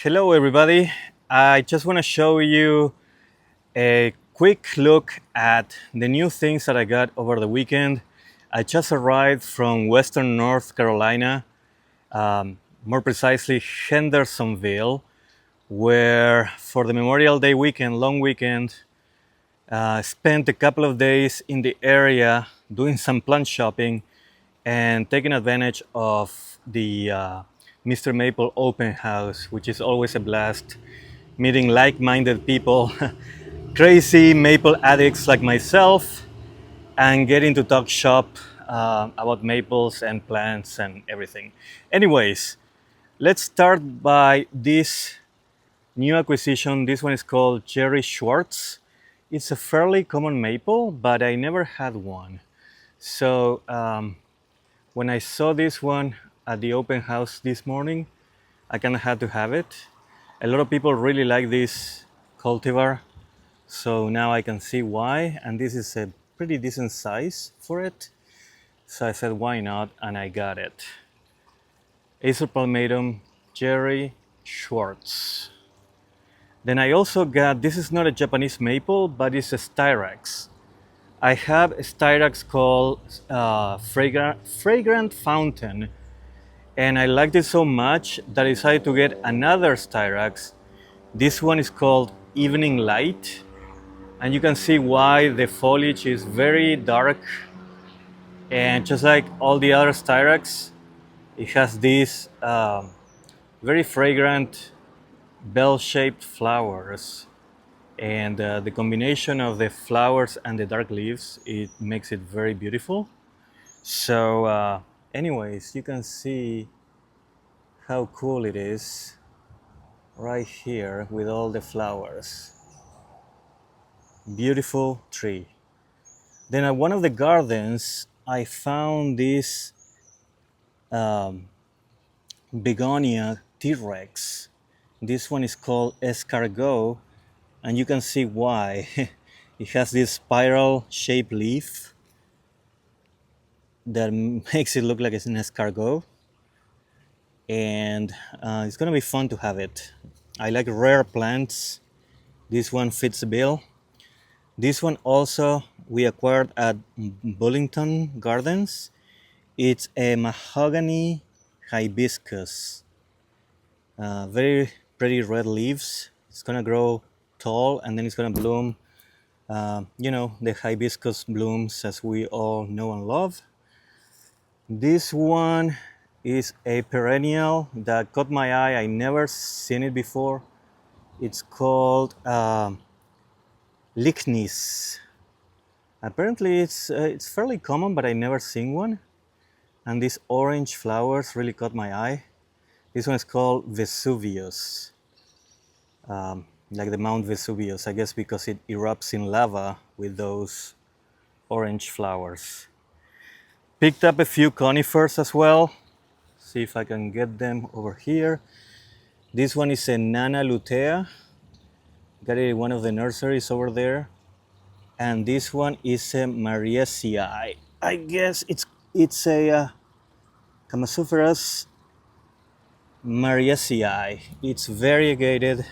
Hello everybody. I just want to show you a quick look at the new things that I got over the weekend. I just arrived from Western North Carolina, more precisely Hendersonville, where for the Memorial Day weekend, long weekend, spent a couple of days in the area doing some plant shopping and taking advantage of the Mr. Maple open house, which is always a blast, meeting like-minded people, crazy maple addicts like myself, and getting to talk shop about maples and plants and everything. Anyways, let's start by this new acquisition. This one is called Cherry Schwartz. It's a fairly common maple, but I never had one. So when I saw this one at the open house this morning, I kind of had to have it. A lot of people really like this cultivar, so now I can see why. And this is a pretty decent size for it. So I said, why not? And I got it. Acer palmatum, Cherry Schwartz. Then I also got, this is not a Japanese maple, but it's a styrax. I have a styrax called Fragrant Fountain, and I liked it so much that I decided to get another styrax. This one is called Evening Light, and you can see why the foliage is very dark, and just like all the other styrax, it has these very fragrant bell-shaped flowers, and the combination of the flowers and the dark leaves, it makes it very beautiful. So anyways, you can see how cool it is right here with all the flowers. Beautiful tree. Then at one of the gardens, I found this begonia T-Rex. This one is called escargot, and you can see why. It has this spiral shaped leaf that makes it look like it's an escargot, and it's gonna be fun to have it. I like rare plants. This one fits the bill. This one also we acquired at Bullington Gardens. It's a mahogany hibiscus. Very pretty red leaves. It's gonna grow tall and then it's gonna bloom. The hibiscus blooms as we all know and love. This one is a perennial that caught my eye. I never seen it before. It's called Lichnis. Apparently it's fairly common, but I never seen one. And these orange flowers really caught my eye. This one is called Vesuvius, like the Mount Vesuvius, I guess because it erupts in lava with those orange flowers. Picked up a few conifers as well. See if I can get them over here. This one is a Nana lutea. Got it in one of the nurseries over there. And this one is a Mariesii. I guess it's a Camasuferous Mariesii. It's variegated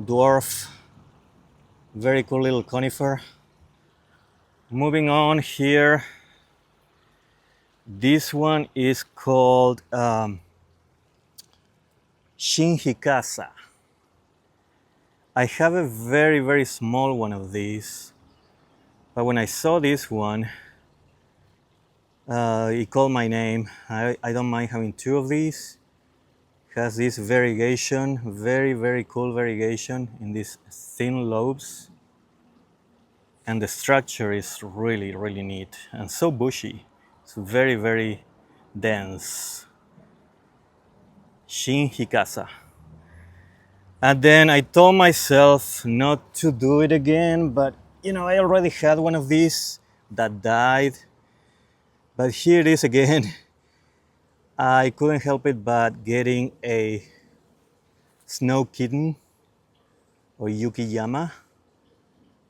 dwarf, very cool little conifer. Moving on here, this one is called Shinhikasa. I have a very, very small one of these, but when I saw this one, it called my name. I don't mind having two of these. It has this variegation, very, very cool variegation in these thin lobes. And the structure is really, really neat and so bushy. It's very, very dense. Shinhikasa. And then I told myself not to do it again, but I already had one of these that died. But here it is again. I couldn't help it but getting a snow kitten or Yukiyama.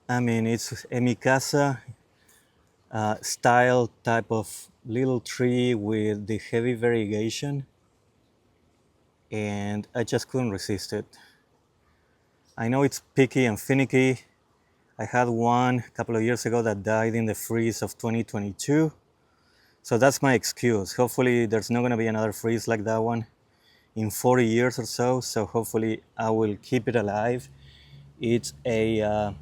I mean, it's a Mikasa style type of little tree with the heavy variegation. and I just couldn't resist it. I know it's picky and finicky. I had one a couple of years ago that died in the freeze of 2022. So that's my excuse. Hopefully there's not gonna be another freeze like that one in 40 years or so. So hopefully I will keep it alive. It's a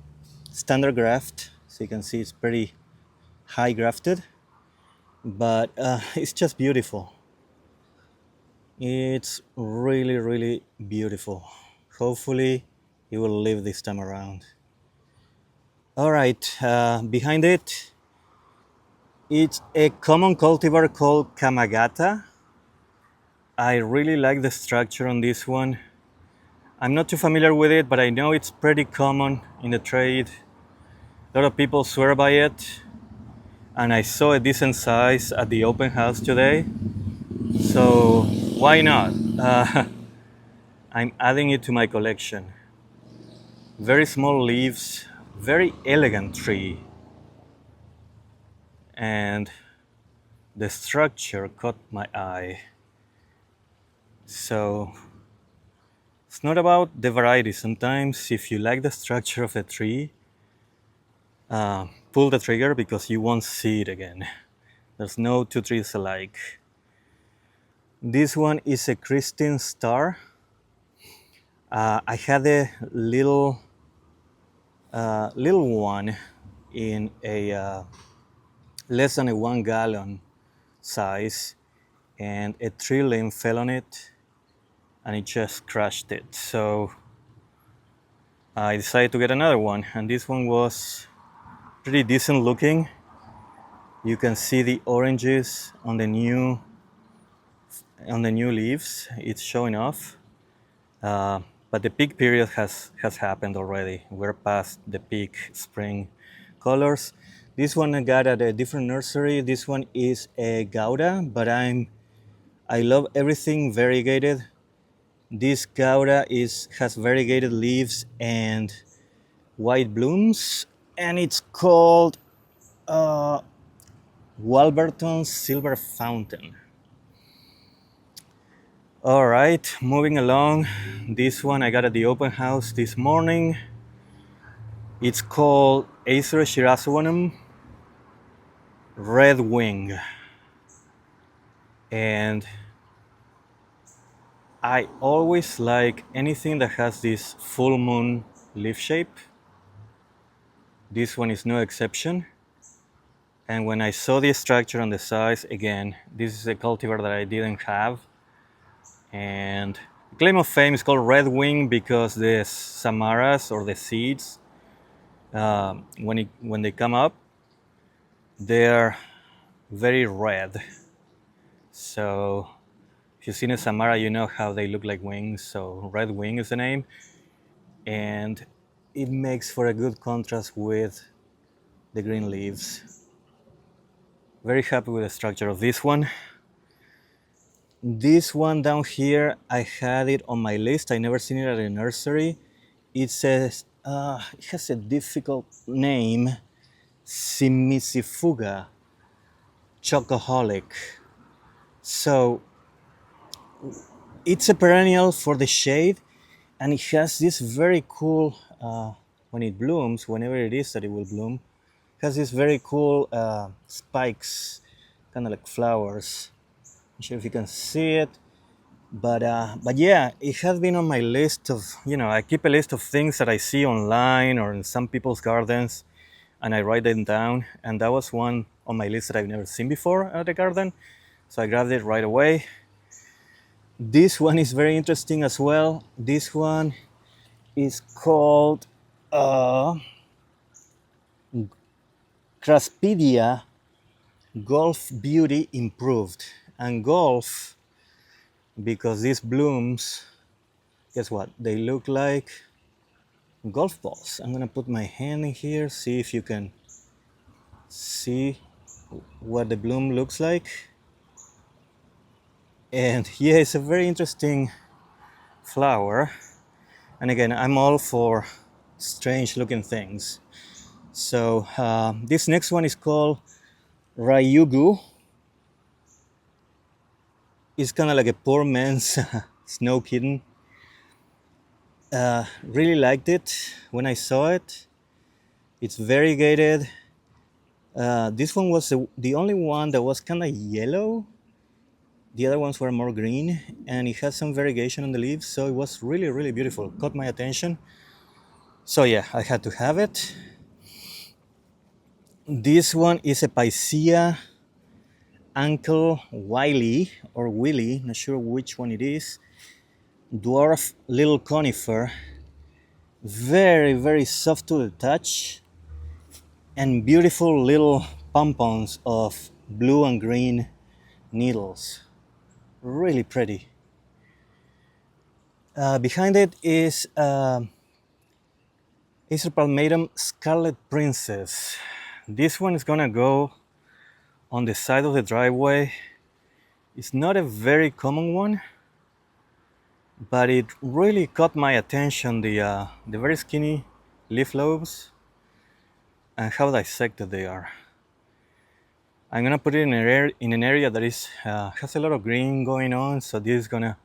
standard graft. So you can see it's pretty high grafted, but it's just beautiful. It's really, really beautiful. Hopefully it will live this time around. All right, behind it, it's a common cultivar called Kamagata. I really like the structure on this one. I'm not too familiar with it, but I know it's pretty common in the trade. A lot of people swear by it, and I saw a decent size at the open house today. So why not? I'm adding it to my collection. Very small leaves, very elegant tree, and the structure caught my eye. So it's not about the variety. Sometimes if you like the structure of a tree, pull the trigger because you won't see it again. There's no two trees alike. This one is a Christine star. I had a little one in a less than a 1 gallon size, and a tree limb fell on it and it just crushed it. So I decided to get another one, and this one was pretty decent looking. You can see the oranges on the new leaves. It's showing off, but the peak period has happened already. We're past the peak spring colors. This one I got at a different nursery. This one is a Gouda, but I love everything variegated. This Gouda has variegated leaves and white blooms, and it's called Walberton's Silver Fountain. All right, moving along. This one I got at the open house this morning. It's called Acer Shirasawanum Red Wing. And I always like anything that has this full moon leaf shape. This one is no exception. And when I saw the structure and the size, again, this is a cultivar that I didn't have. And the claim of fame is called Red Wing because the samaras or the seeds, when they come up, they're very red. So if you've seen a samara, you know how they look like wings. So Red Wing is the name, and it makes for a good contrast with the green leaves. Very happy with the structure of this one. This one down here, I had it on my list. I never seen it at a nursery. It says, it has a difficult name, Simisifuga Chocoholic. So it's a perennial for the shade, and it has this very cool, when it blooms, whenever it is that it will bloom, it has this very cool spikes, kind of like flowers. Not sure if you can see it, but yeah, it has been on my list of, I keep a list of things that I see online or in some people's gardens, and I write them down, and that was one on my list that I've never seen before at the garden, so I grabbed it right away. This one is very interesting as well. This one is called Craspidia Golf Beauty Improved, and golf, because these blooms, guess what? They look like golf balls. I'm gonna put my hand in here, see if you can see what the bloom looks like. And yeah, it's a very interesting flower. And again, I'm all for strange looking things. So this next one is called Rayugu. It's kind of like a poor man's snow kitten. Really liked it when I saw it. It's variegated. This one was the only one that was kind of yellow. The other ones were more green, and it had some variegation on the leaves, so it was really, really beautiful. Caught my attention. So yeah, I had to have it. This one is a Picea Uncle Wiley or Willy, not sure which one it is. Dwarf little conifer, very, very soft to the touch, and beautiful little pompons of blue and green needles. Really pretty. Behind it is Acer palmatum Scarlet Princess. This one is gonna go on the side of the driveway. It's not a very common one, but it really caught my attention. The very skinny leaf lobes and how dissected they are. I'm gonna put it in an area that is has a lot of green going on, so this is gonna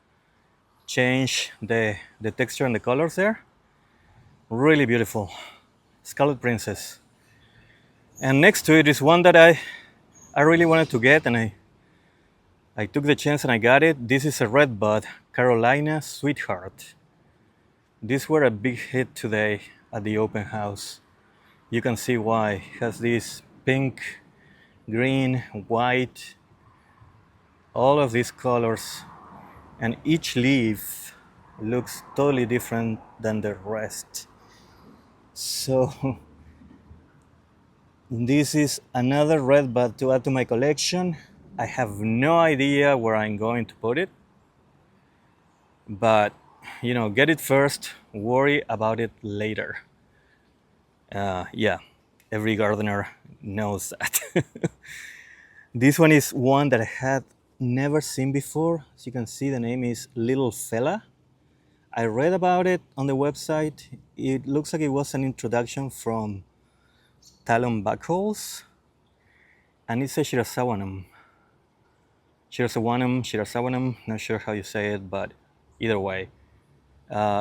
change the texture and the colors there. Really beautiful, Scarlet Princess. And next to it is one that I really wanted to get, and I took the chance and I got it. This is a Redbud, Carolina Sweetheart. These were a big hit today at the open house. You can see why. It has this pink, green, white, all of these colors, and each leaf looks totally different than the rest. So this is another Redbud to add to my collection. I have no idea where I'm going to put it, but you know, get it first, worry about it later. Yeah, every gardener knows that. This one is one that I had never seen before. As you can see, the name is Little Fella. I read about it on the website. It looks like it was an introduction from Talon Buckholes, and it's a Shirasawanum. Shirasawanum, not sure how you say it, but either way.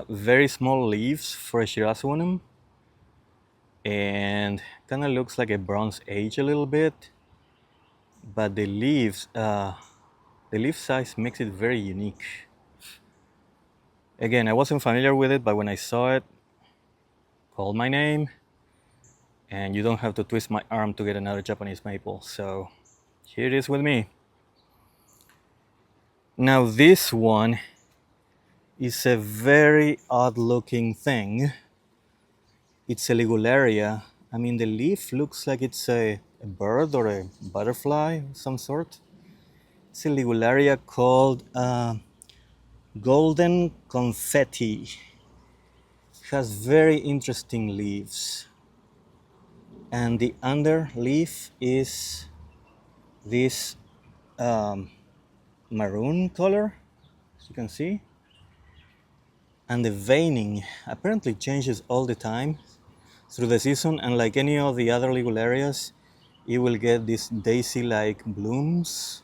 Very small leaves for a Shirasawanum, and kind of looks like a Bronze Age a little bit, but the leaf size makes it very unique. Again, I wasn't familiar with it, but when I saw it, called my name, and you don't have to twist my arm to get another Japanese maple, so here it is with me. Now this one is a very odd looking thing. It's a Ligularia. I mean, the leaf looks like it's a bird or a butterfly of some sort. It's a Ligularia called Golden Confetti. It has very interesting leaves. And the underleaf is this maroon color, as you can see. And the veining apparently changes all the time through the season, and like any of the other Ligularias, you will get these daisy-like blooms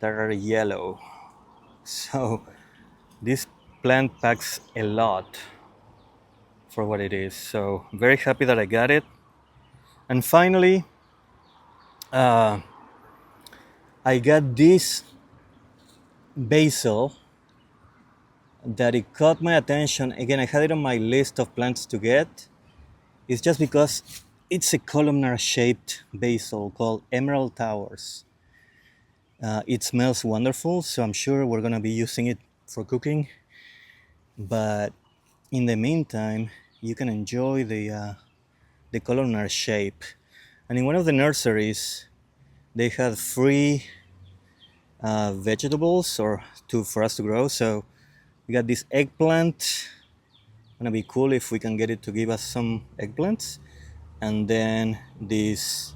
that are yellow. So this plant packs a lot for what it is. So very happy that I got it. And finally, I got this basil that it caught my attention. Again, I had it on my list of plants to get. It's just because it's a columnar shaped basil called Emerald Towers. It smells wonderful, so I'm sure we're gonna be using it for cooking. But in the meantime, you can enjoy the columnar shape. And in one of the nurseries, they had free vegetables for us to grow. So we got this eggplant. Gonna be cool if we can get it to give us some eggplants, and then this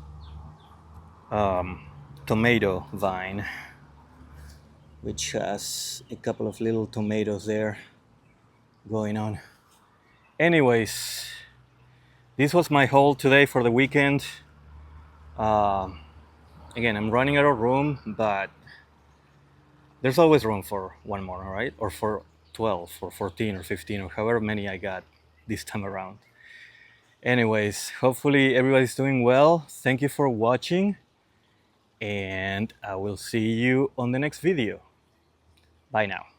tomato vine, which has a couple of little tomatoes there going on. Anyways, this was my haul today for the weekend. Again, I'm running out of room, but There's always room for one more, all right? Or for 12 or 14 or 15 or however many I got this time around. Anyways, hopefully everybody's doing well. Thank you for watching, and I will see you on the next video. Bye now.